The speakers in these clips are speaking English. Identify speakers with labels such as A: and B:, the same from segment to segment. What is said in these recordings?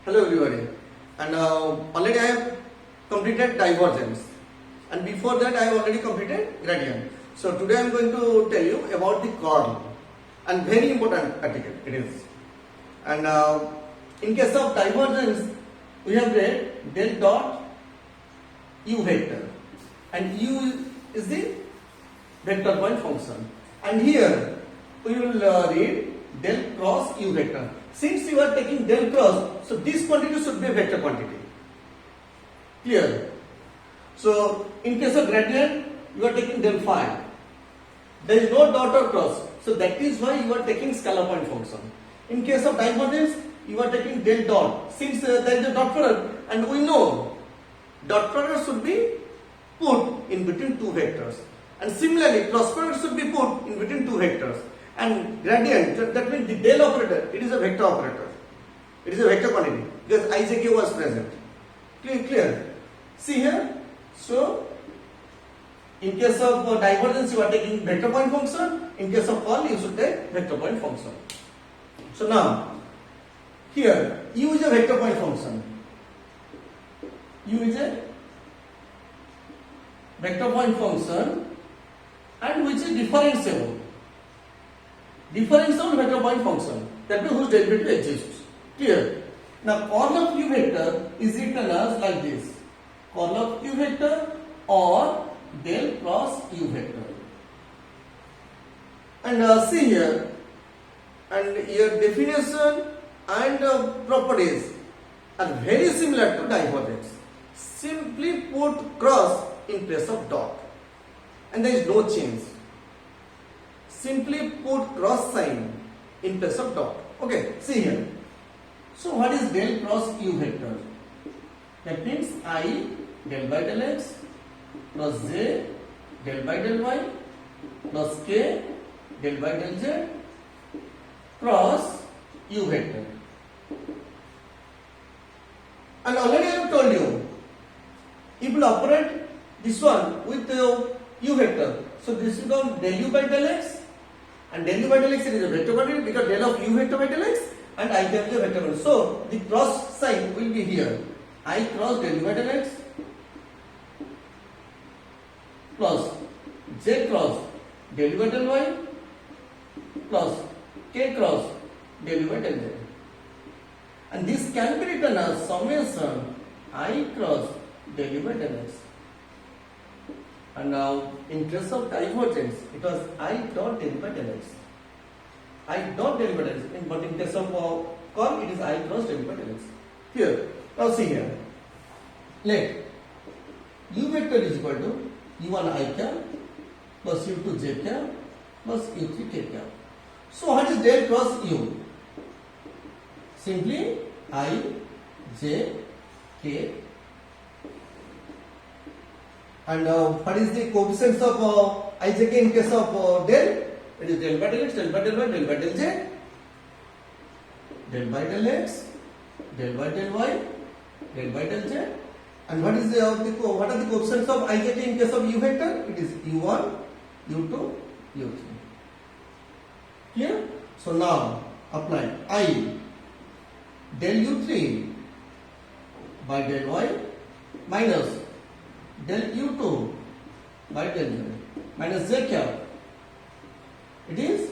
A: Hello everybody, and already I have completed divergence, and before that I have already completed gradient. So today I am going to tell you about the curl, and very important article it is. And in case of divergence, we have read del dot u vector, and u is the vector point function, and here we will read del cross u vector. Since you are taking del cross, so this quantity should be a vector quantity. Clear? So in case of gradient, you are taking del phi. There is no dot or cross, so that is why you are taking scalar point function. In case of divergence, you are taking del dot. Since there is a dot product, and we know dot product should be put in between two vectors, and similarly cross product should be put in between two vectors. And gradient, that means the del operator, it is a vector operator. It is a vector quantity because ijk was present. Clear? See here. So in case of divergence, you are taking vector point function. In case of curl, you should take vector point function. So now here u is a vector point function. U is a vector point function and which is differentiable. Differentiable vector point function, that means whose derivative exists. Clear? Now curl of u vector is written as like this: curl of u vector or del cross u vector. And see here, and your definition and properties are very similar to divergence. Simply put cross in place of dot, and there is no change. Simply put cross sign in place of dot. Okay, see here. So what is del cross u vector? That means I del by del x plus j del by del y plus k del by del z cross u vector. And already I have told you, if you operate this one with u vector, so this is called del u by del x. And del u by del x is a vector quantity because del of u vector by del x and I can be a vector quantity. So the cross sign will be here. I cross del u by del x plus j cross del u by del y plus k cross del u by del z. And this can be written as summation I cross del u by del x. And now, in case of divergence, it was I dot del by del x. I dot del by del x. But in case of curl, it is I cross del by del x. Here, now see here. Let u vector is equal to u1 I cap plus u2 j cap plus u3 k cap. So, what is del cross u? Simply I, j, k. And what is the coefficients of ijk in case of del? It is del by del x, del by del y, del by del z, del by del x, del by del y, del by del z. And what is what are the coefficients of ijk in case of u vector? It is u1, u2, u3. Clear? So now apply I del u3 by del y minus del u2 by del z minus j cap. It is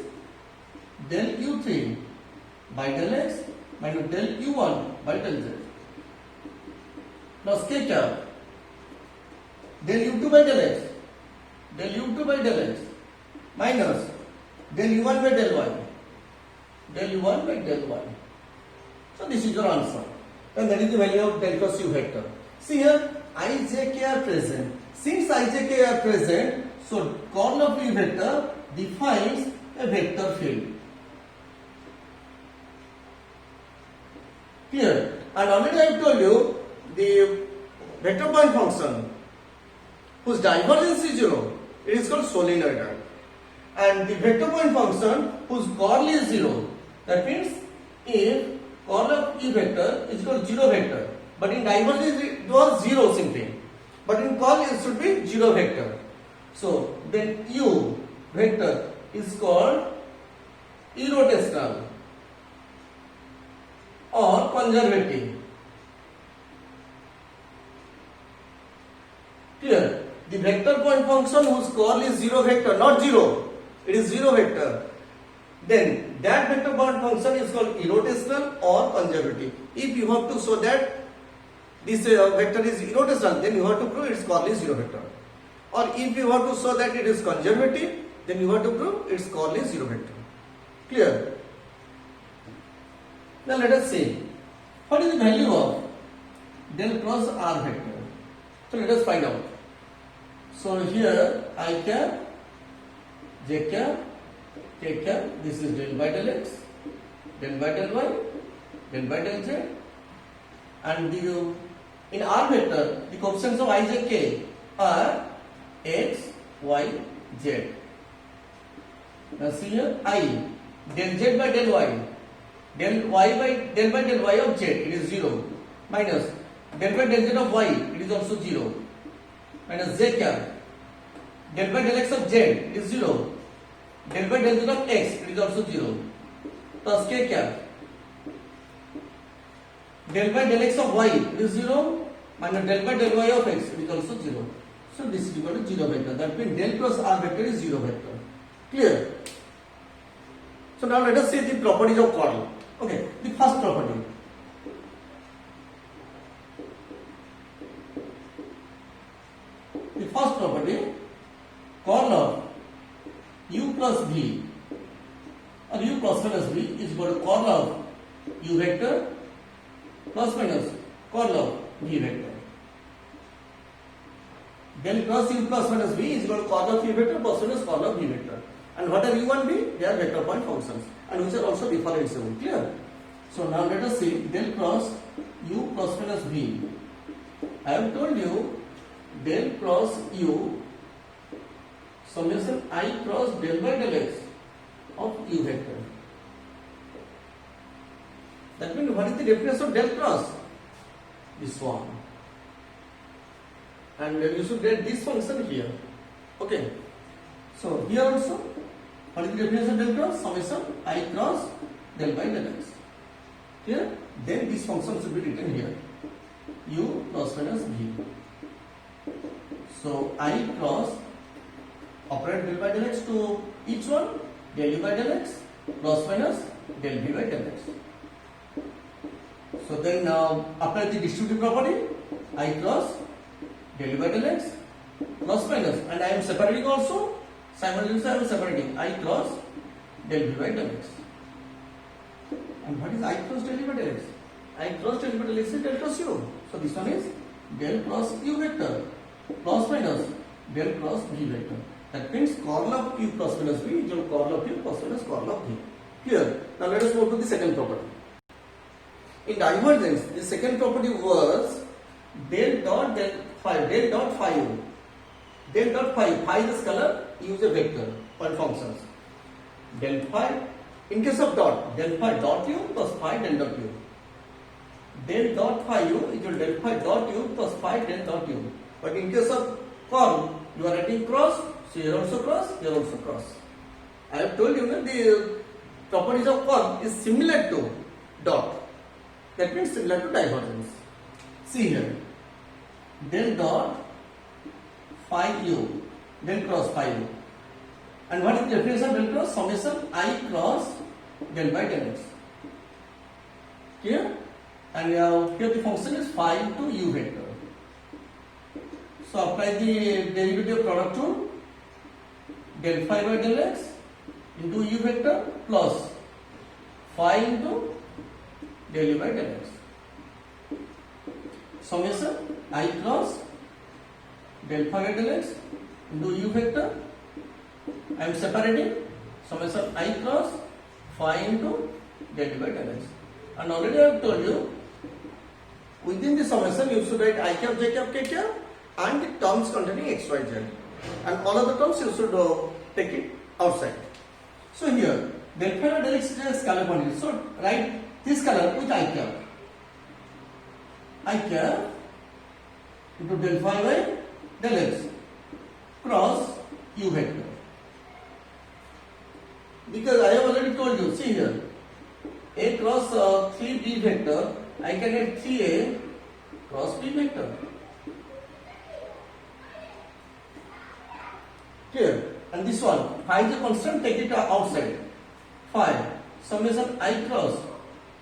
A: del u3 by del x minus del u1 by del z plus k cap del u2 by del x, del u2 by del x minus del u1 by del y, del u1 by del y. So this is your answer, and that is the value of del cross u vector. See here, I, j, k are present. Since I, j, k are present, so curl of u vector defines a vector field. Clear? And already I have told you the vector point function whose divergence is 0, it is called solenoidal. And the vector point function whose curl is 0, that means if curl of u vector is called 0 vector. But in divergence it was 0 simply. But in curl it should be 0 vector. So then u vector is called irrotational or conservative. vector point function whose curl is 0 vector, not 0, it is 0 vector, then that vector point function is called irrotational or conservative. If you have to show that this vector is irrotational, then you have to prove its curl is 0 vector. Or if you have to show that it is conservative, then you have to prove its curl is 0 vector. Clear? Now let us see what is the value of del cross r vector. So let us find out. So here I cap, j cap, k cap, this is del by del x, del by del y, del by del z, and in r vector the coefficients of I, j, k are x, y, z. Now see here I, del z by del y, del by del y of z, it is 0, minus del by del z of y, it is also 0, minus j cap, del by del x of z, it is 0, del by del z of x, it is also 0, plus k cap, del by del x of y, it is 0, minus del by del y of x, it is also 0. So this is equal to 0 vector. That means del cross r vector is 0 vector. Clear? So now let us see the properties of curl. Okay, the first property. The first property, curl of u plus v or u plus minus v is equal to curl of u vector plus minus curl of v vector. Del cross u plus minus v is equal to curl of u vector plus minus curl of v vector. And what are u and v? They are vector point functions and which are also differentiable. Clear? So now let us see del cross u plus minus v. I have told you del cross u summation I cross del by del x of u vector. That means what is the definition of del cross? This one. And you should get this function here. Okay. So here also, what is the definition of del cross? Summation I cross del by del x. Here, then this function should be written here. U plus minus v. So I cross operate del by del x to each one, del u by del x plus minus del v by del x. So then apply the distributive property I cross del u by del x plus minus, and I am separating also, simultaneously I am separating I cross del v by del x. And what is I cross del u by del x? I cross del u by del x is del cross u. So this one is del cross u vector plus minus del cross v vector. That means curl of u plus minus v is equal to curl of u plus minus curl of v. Clear? Now let us move to the second property. In divergence, the second property was del dot del phi, del dot phi u. Del dot phi, phi is a scalar, u is a vector, point functions. Del phi, in case of dot, del phi dot u plus phi del dot u. Del dot phi u is equal to del phi dot u plus phi del dot u. But in case of curl, you are writing cross, so here also cross, here also cross. I have told you that the properties of curl is similar to dot. That means similar to divergence. See here, del dot phi u, del cross phi u. And what is the definition of del cross? Summation I cross del by del x. Clear? And here the function is phi into u vector. So apply the derivative product to del phi by del x into u vector plus phi into del u by del x. Summation I cross del phi by del x into u vector. I am separating summation I cross phi into del u by del x. And already I have told you, within the summation you should write I cap, j cap, k cap and the terms containing x, y, z. And all of the terms you should take it outside. So here, del phi by del x is a scalar quantity. So write this scalar with I cap. I cap into del phi by del x cross u vector. Because I have already told you, see here, A cross 3B vector, I can get 3A cross B vector. Clear? And this one, phi is a constant, take it outside. Phi summation I cross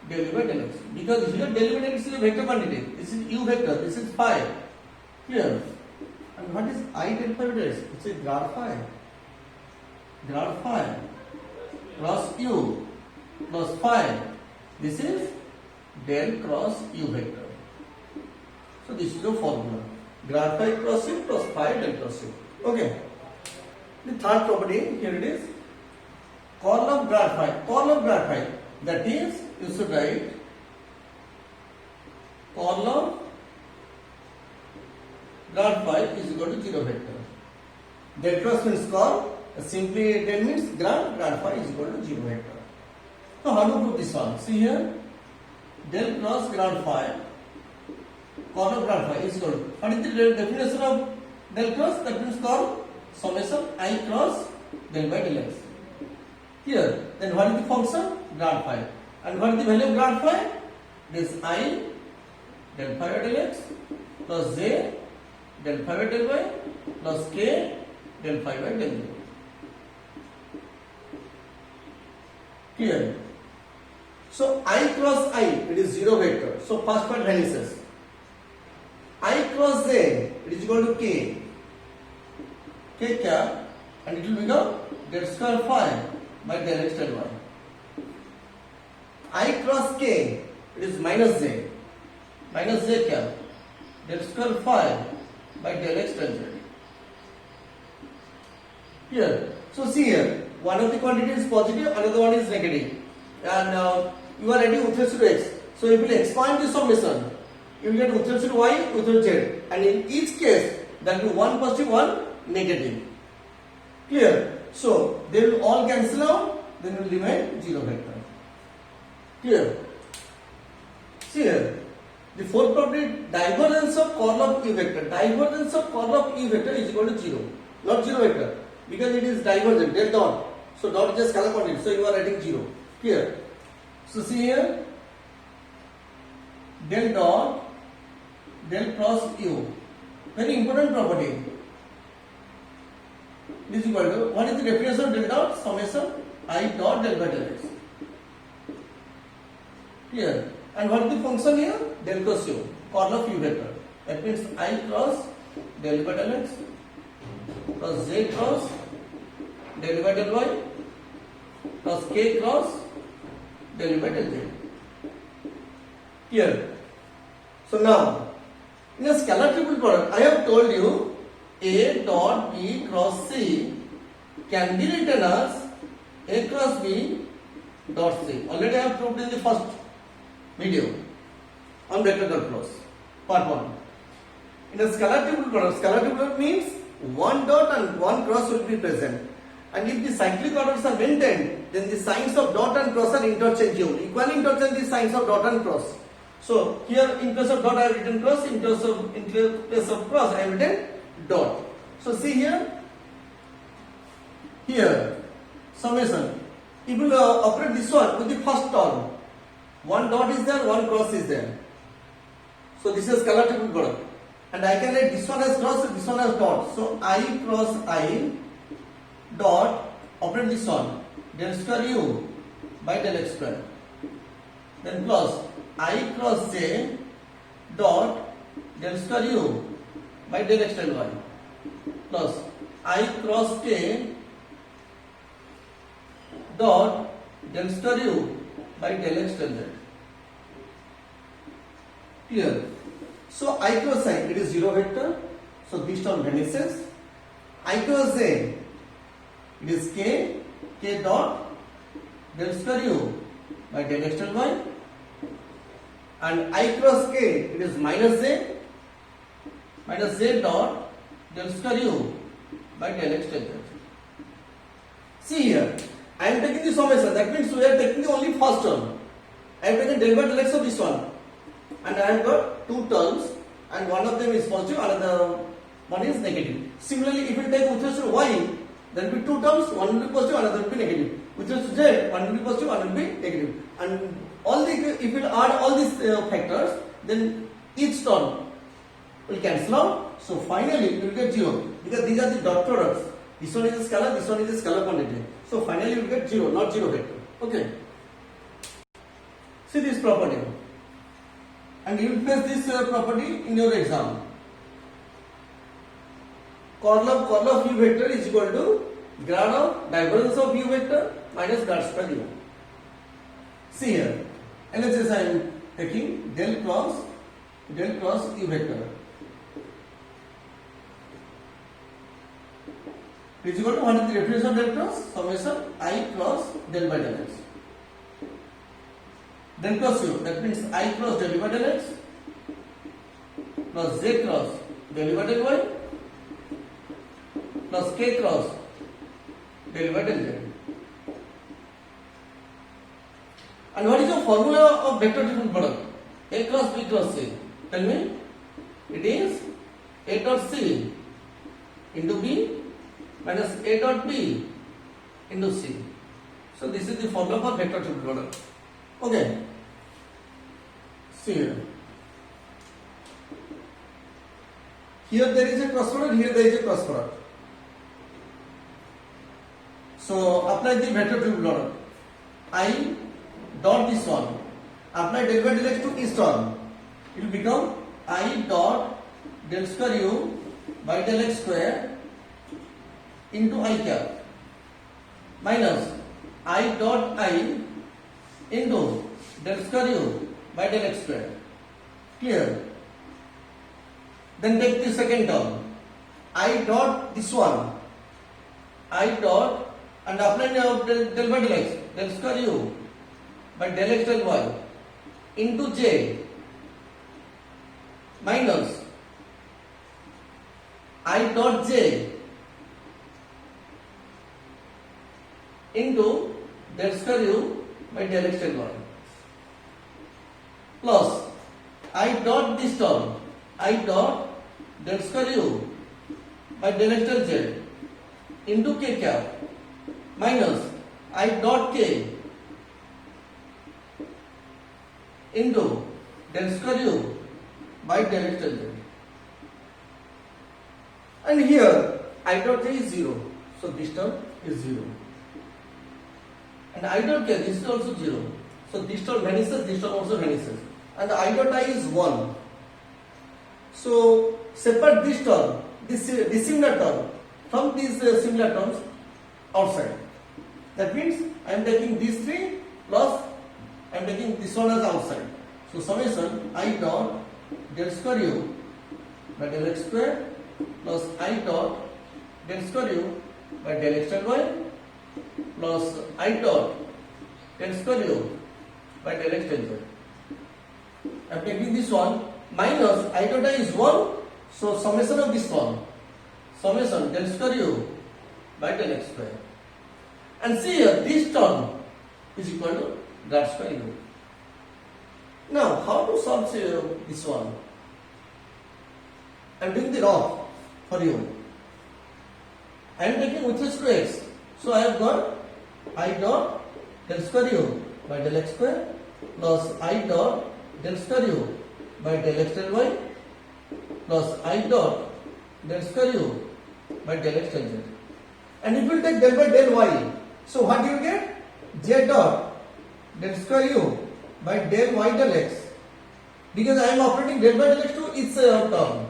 A: del U by del x. Because here del U by del x is a vector quantity. This is U vector. This is phi. Clear? And what is I del phi by del x? It's a grad phi. Grad phi cross U plus phi. This is del cross U vector. So this is the formula. Grad phi cross U plus phi del cross U. Okay. The third property, here it is. Curl of grad phi. Curl of grad phi. That is, you should write curl of grad phi is equal to 0 vector. Del cross means curl. Simply del means grad phi is equal to 0 vector. So how to prove this one? See here. Del cross grad phi. Curl of grad phi is equal to. What is the definition of del cross? That means curl summation I cross del by del x. Here, then what is the function? Grad phi. And what is the value of grad phi? This I del phi by del x plus j del phi by del y plus k del phi by del u. Clear? So I cross I, it is 0 vector. So first part vanishes. I cross j, it is equal to k. K cap, and it will become del square phi by del x del y. I cross k, it is minus j cap, del square phi by del x del z. Here, so see here, one of the quantity is positive, another one is negative, and you are writing with respect to x. So if you will expand the summation, you will get with respect to y, with respect to z, and in each case, there will be one positive, one negative. Clear? So they will all cancel out, then will remain 0 vector. Clear? See here, the fourth property, divergence of curl of U vector. Divergence of curl of U vector is equal to 0, not 0 vector, because it is divergent, del dot. So dot is just scalar quantity, so you are writing 0. Clear? So see here, del dot, del cross U. Very important property. This is equal to, what is the definition of del dot? Summation I dot del by del x. Clear? And what is the function here? Del cross U, curl of U vector. That means I cross del by del x plus j cross del by del y plus k cross del by del z. Clear? So now, in a scalar triple product, I have told you A dot B cross C can be written as A cross B dot C. Already I have proved in the first video on vector calculus, part 1. In a scalar triple product means one dot and one cross will be present. And if the cyclic orders are maintained, then the signs of dot and cross are interchangeable. Equally interchange the signs of dot and cross. So here in place of dot I have written cross, in place of cross I have written dot. So see here, summation. If you operate this one with the first term, one dot is there, one cross is there. So this is scalar triple product. And I can write this one as cross, this one as dot. So I cross I dot, operate this one, del square U by del x square. Then plus I cross J dot del square U by del x del y plus I cross K dot del square U by del x del z. Clear? So I cross I, it is 0 vector, so this term vanishes. I cross J, it is K dot del square U by del x del y, and I cross K, it is minus J dot del square U by del x del z. See here, I am taking the summation, that means we are taking the only first term. I have taken del by del x of this one, and I have got two terms, and one of them is positive, another one is negative. Similarly, if you take with respect to y, there will be two terms, one will be positive, another will be negative. With respect to z, one will be positive, one will be negative. And if you add all these factors, then each term will cancel out. So finally, you will get 0, because these are the dot products. This one is a scalar, this one is a scalar quantity. So finally you will get 0, not 0 vector. Okay. See this property. And you will face this property in your exam. Curl of u vector is equal to grad of divergence of u vector minus grad square u. See here, LHS I am taking del cross u vector is equal to 1 is the definition of del cross summation I cross del by del x. Del cross u, that means I cross del by del x plus j cross del by del y plus k cross del by del z. And what is the formula of vector difference product? A cross B cross C. Tell me. It is A dot C into B minus A dot B into C. So this is the formula for vector difference product. Okay. See here. Here there is a cross product, here there is a cross product. So apply the vector difference product. I dot this one. Apply del by del x to each term. It will become I dot del square u by del x square into I cap minus I dot I into del square u by del x square. Clear? Then take the second term. I dot this one. I dot and apply now del by del x del square u by del x del y into j minus I dot j into del square u by del x del y plus I dot this term I dot del square u by del x del z into k cap minus I dot k into del square u by del x del z. And here I dot j is 0. So this term is 0. And I dot k, this is also 0. So this term vanishes, this term also vanishes. And I dot I is 1. So separate this term, this similar term from these similar terms outside. That means I am taking these 3 plus I am taking this one as outside. So summation I dot del square u by del x square plus I dot del square u by del x del y plus I dot del square u by del x del z. I am taking this one minus I dot I is 1. So summation of this one summation del square u by del x square. And see here this term is equal to grad square u. Now how to solve this one? I am doing the raw for you. I am taking with respect to x. So I have got I dot del square u by del x square plus I dot del square u by del x del y plus I dot del square u by del x del z. And if you take del by del y, so what do you get? Z dot del square u by del y del x, because I am operating del by del x to each term.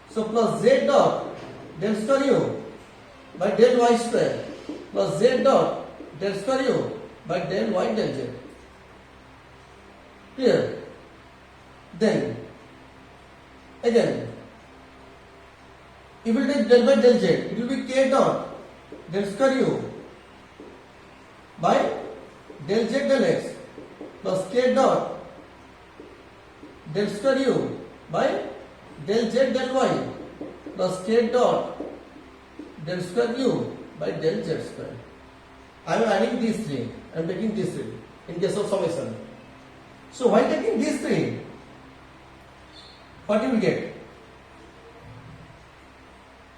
A: So plus z dot del square u by del y square plus z dot del square u by del y del z. Clear? Then again, if you take del by del z, it will be k dot del square u by del z del x plus k dot del square u by del z del y plus k dot del square u by del z square. I am adding these 3. I am taking these 3 in case of summation. So while taking these 3, what you will get?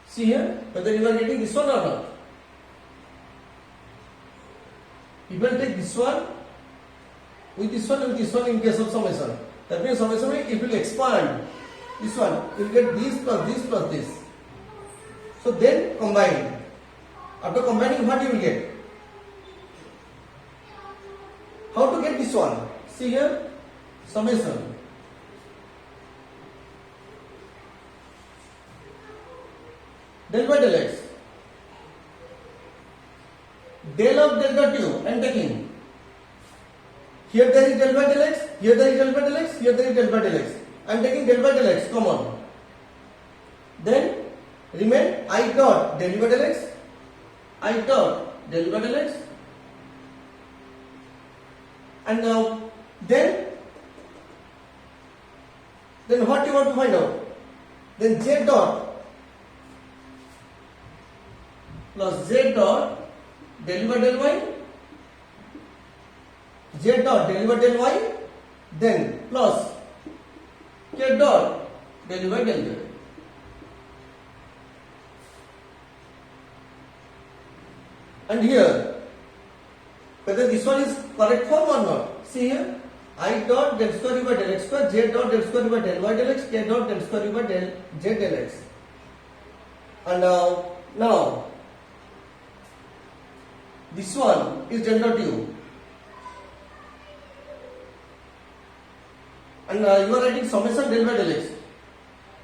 A: See here whether you are getting this one or not. You will take this one with this one in case of summation. That means summation it will expand. This one you will get this plus this plus this. So then combine. After combining, what you will get? How to get this one? See here, summation. Del by del x. Del of del dot u and taking. Here there is del by del x, here there is del by del x, here there is del by del x. I am taking del by del x common. Then remain I dot del by del x, I dot del by del x, and now then what you want to find out? Then z dot plus z dot del by del y, z dot del by del y, then plus k dot del by del z. And here, whether this one is correct form or not. See here, I dot del square by del x square, j dot del square by del y del x, k dot del square by del z del x. And now this one is del dot u. And you are writing summation del by del x.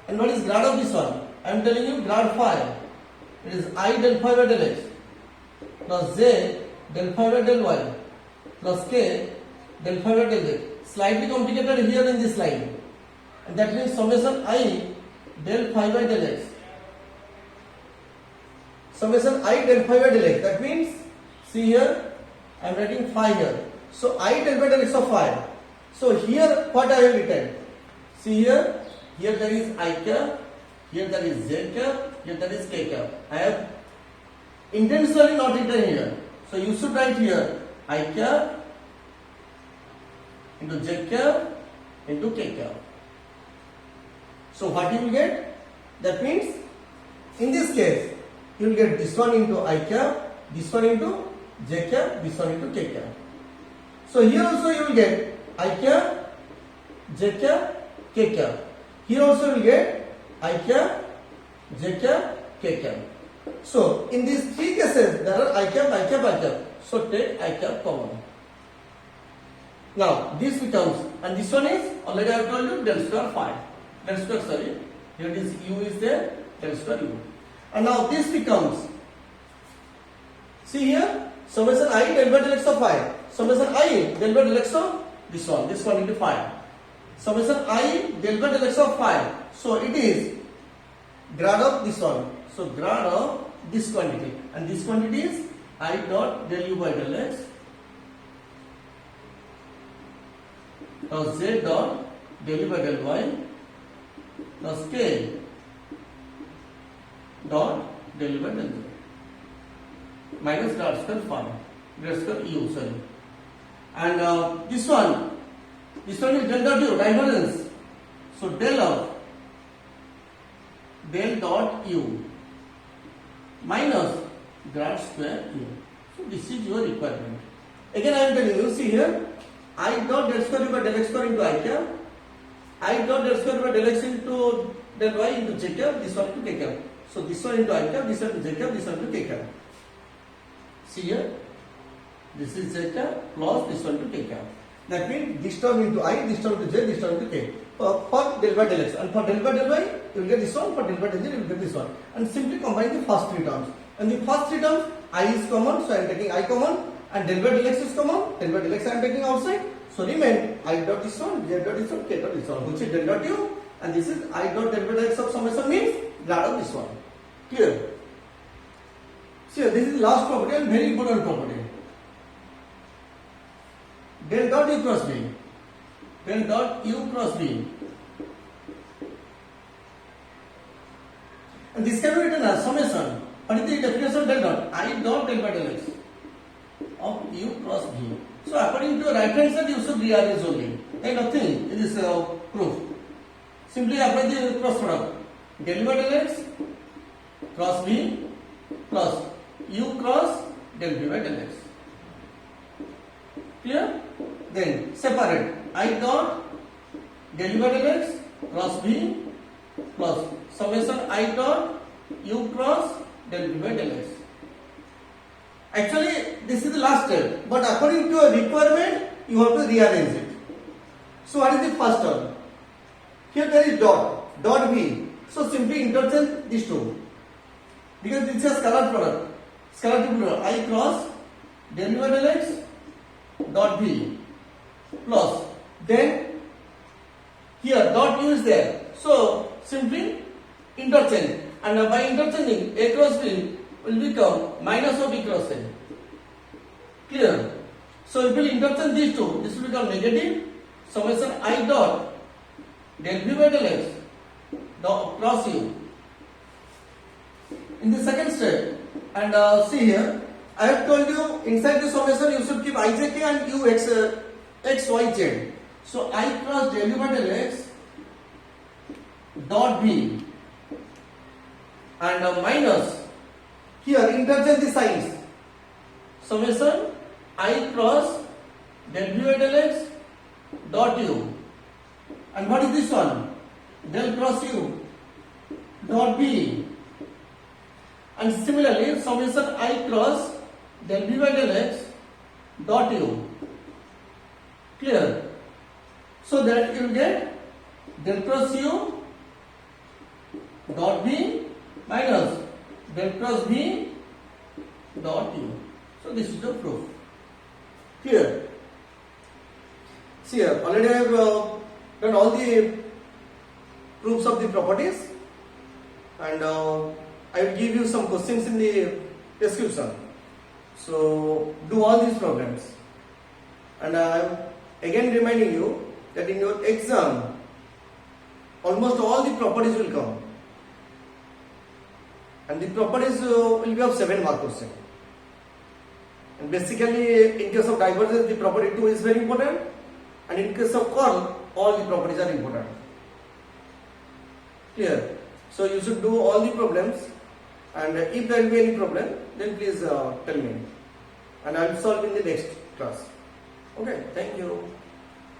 A: And what is grad of this one? I am telling you grad phi. It is I del phi by del x plus j del phi by del y plus k del phi by del z. Slightly complicated here in this line. And that means summation I del phi by del x. Summation I del phi by del x. That means, see here, I am writing phi here. So I del by del x of phi. So here what I have written? See here there is I cap, here there is z cap, here there is k cap. I have intentionally not written here. So you should write here I cap into z cap into k cap. So what you will get? That means in this case you will get this one into I cap, this one into j cap, this one into k cap. So here also you will get I cap, j cap, k cap. Here also you will get I cap, j cap, k cap. So in these three cases there are I cap, I cap, I cap. So take I cap common. Now this becomes, and this one is already I have told you del square phi. Del square, sorry. Here it is u is there, del square u. And now this becomes, see here, summation I del by del x of phi. Summation I del by del x of this one into phi. Summation I del by del x of phi. So it is grad of this one. So grad of this quantity, and this quantity is I dot del u by del x plus z dot del u by del y plus k dot del u by del z minus grad square phi, grad square u, sorry. And this one is del dot u, divergence. So del of del dot u minus grad square u. So this is your requirement. Again I am telling you, see here, I dot del square u by del x square into I cap, I dot del square u by del x into del y into j cap, this one into k cap. So this one into I cap, this one into j cap, this one into k cap. See here, this is j cap plus this one into k cap. That means this term into I, this term into j, this term into k. For del by del x, and for del by del y you will get this one, for del by del z you will get this one, and simply combine the first three terms. And the first three terms I is common, so I am taking I common, and del by del x is common, del by del x I am taking outside, so remain I dot this one, j dot this one, k dot this one, which is del dot u, and this is I dot del by del x of summation means grad of this one. Clear? See, this is last property and very important property. Del dot u cross b, del dot u cross b, and this can be written as summation. What is the definition of del dot? I dot del by del x of u cross b. So according to your right hand side you should rearrange only. There is nothing in this proof. Simply apply the cross product. Del by del x cross b plus u cross del b by del x. Clear? Then separate I dot del by del x cross b plus summation I dot u cross del b by del x. Actually, this is the last step, but according to your requirement, you have to rearrange it. So, what is the first term? Here there is dot b. So, simply interchange these two because this is a scalar product. Scalar product I cross del by del x dot b plus then here dot u is there. So, simply interchange, and by interchanging a cross b will become minus of b cross a. Clear? So if we interchange these two, this will become negative summation I dot del v by del x dot cross u. In the second step, and see here, I have told you inside the summation you should keep ijk and u x y z. So I cross del v by del x dot b and minus here interchange the signs summation I cross del v by del x dot u, and what is this one? Del cross u dot b, and similarly summation I cross del v by del x dot u. Clear? So that you will get del cross u dot b minus del cross b dot u. So this is the proof. Clear? See here, already I have done all the proofs of the properties, and I will give you some questions in the description. So do all these problems, and I am again reminding you that in your exam almost all the properties will come, and the properties will be of 7 mark question. And basically, in case of divergence, the property 2 is very important, and in case of curl, all the properties are important. Clear? So you should do all the problems, and if there will be any problem, then please tell me, and I will solve in the next class. Okay, thank you.